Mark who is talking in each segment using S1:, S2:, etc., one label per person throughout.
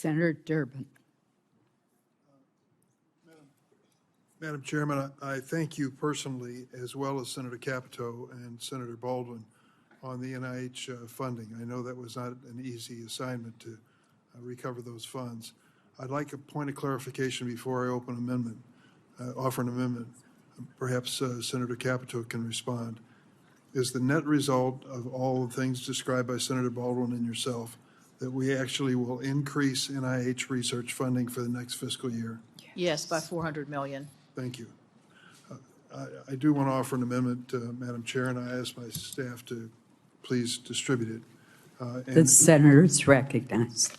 S1: Senator Durbin.
S2: Madam Chairman, I thank you personally, as well as Senator Capito and Senator Baldwin, on the NIH funding. I know that was not an easy assignment to recover those funds. I'd like a point of clarification before I offer an amendment. Perhaps Senator Capito can respond. Is the net result of all the things described by Senator Baldwin and yourself that we actually will increase NIH research funding for the next fiscal year?
S3: Yes, by $400 million.
S2: Thank you. I do want to offer an amendment, Madam Chair, and I ask my staff to please distribute it.
S1: The senator is recognized.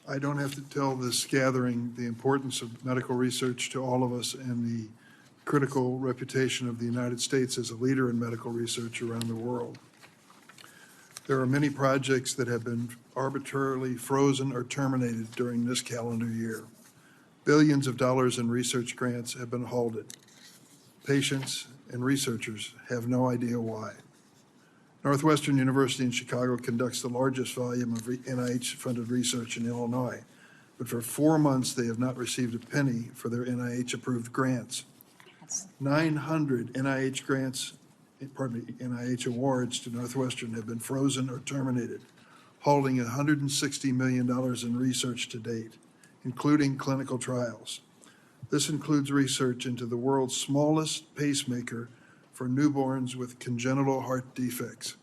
S2: I don't have to tell this gathering the importance of medical research to all of us and the critical reputation of the United States as a leader in medical research around the world. There are many projects that have been arbitrarily frozen or terminated during this calendar year. Billions of dollars in research grants have been halted. Patients and researchers have no idea why. Northwestern University in Chicago conducts the largest volume of NIH-funded research in Illinois, but for 4 months they have not received a penny for their NIH-approved grants. 900 NIH awards to Northwestern have been frozen or terminated, halting $160 million in research to date, including clinical trials. This includes research into the world's smallest pacemaker for newborns with congenital heart defects.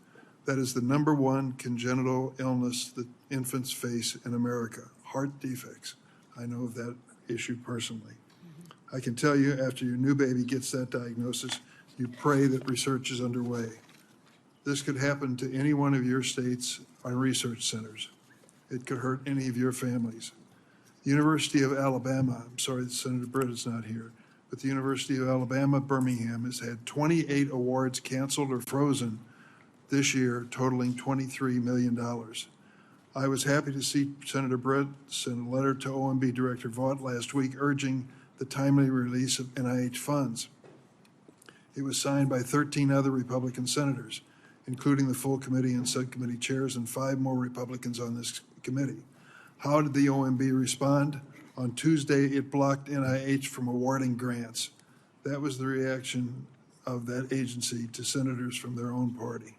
S2: That is the #1 congenital illness that infants face in America, heart defects. I know of that issue personally. I can tell you, after your new baby gets that diagnosis, you pray that research is underway. This could happen to any one of your states or research centers. It could hurt any of your families. The University of Alabama, I'm sorry that Senator Britt is not here, but the University of Alabama, Birmingham has had 28 awards canceled or frozen this year, totaling $23 million. I was happy to see Senator Britt send a letter to OMB Director Vaught last week urging the timely release of NIH funds. It was signed by 13 other Republican senators, including the full committee and subcommittee chairs and 5 more Republicans on this committee. How did the OMB respond? On Tuesday, it blocked NIH from awarding grants. That was the reaction of that agency to senators from their own party.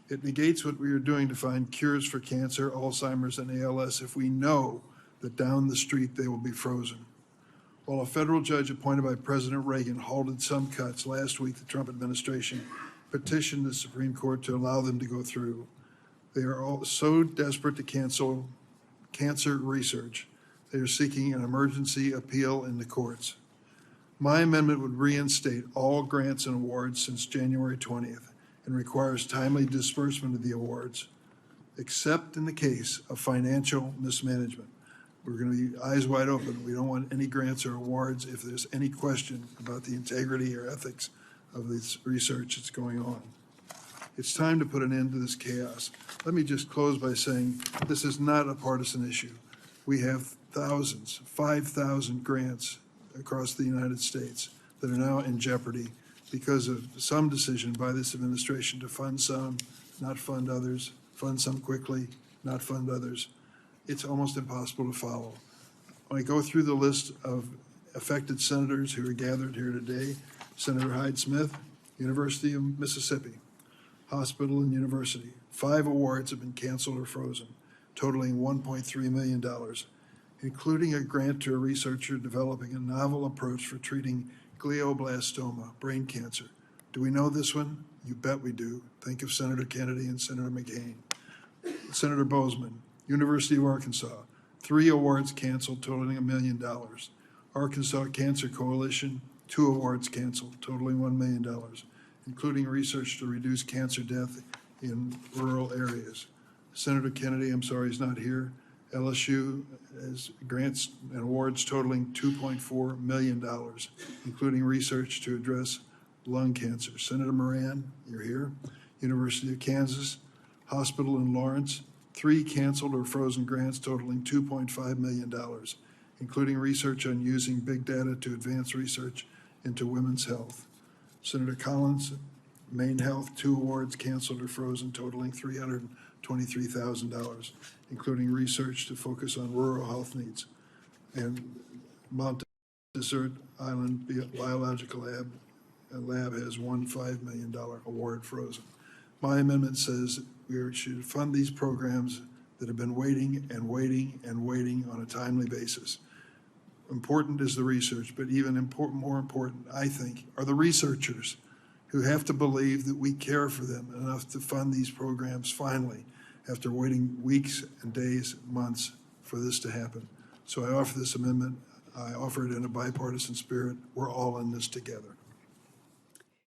S2: It negates what we are doing to find cures for cancer, Alzheimer's, and ALS if we know that down the street they will be frozen. While a federal judge appointed by President Reagan halted some cuts last week, the Trump administration petitioned the Supreme Court to allow them to go through. They are all so desperate to cancel cancer research, they are seeking an emergency appeal in the courts. My amendment would reinstate all grants and awards since January 20th and requires timely disbursement of the awards, except in the case of financial mismanagement. We're going to be eyes wide open. We don't want any grants or awards if there's any question about the integrity or ethics of this research that's going on. It's time to put an end to this chaos. Let me just close by saying this is not a partisan issue. We have thousands, 5,000 grants across the United States that are now in jeopardy because of some decision by this administration to fund some, not fund others, fund some quickly, not fund others. It's almost impossible to follow. When I go through the list of affected senators who are gathered here today, Senator Hyde Smith, University of Mississippi, hospital and university. 5 awards have been canceled or frozen, totaling $1.3 million, including a grant to a researcher developing a novel approach for treating glioblastoma, brain cancer. Do we know this one? You bet we do. Think of Senator Kennedy and Senator McCain. Senator Bozeman, University of Arkansas, 3 awards canceled, totaling $1 million. Arkansas Cancer Coalition, 2 awards canceled, totaling $1 million, including research to reduce cancer death in rural areas. Senator Kennedy, I'm sorry he's not here. LSU has grants and awards totaling $2.4 million, including research to address lung cancer. Senator Moran, you're here. University of Kansas, hospital in Lawrence, 3 canceled or frozen grants totaling $2.5 million, including research on using big data to advance research into women's health. Senator Collins, Maine Health, 2 awards canceled or frozen totaling $323,000, including research to focus on rural health needs. And Mount Desert Island Biological Lab has won $5 million award frozen. My amendment says we should fund these programs that have been waiting and waiting and waiting on a timely basis. Important is the research, but even more important, I think, are the researchers who have to believe that we care for them enough to fund these programs finally, after waiting weeks and days, months for this to happen. So I offer this amendment. I offer it in a bipartisan spirit. We're all in this together.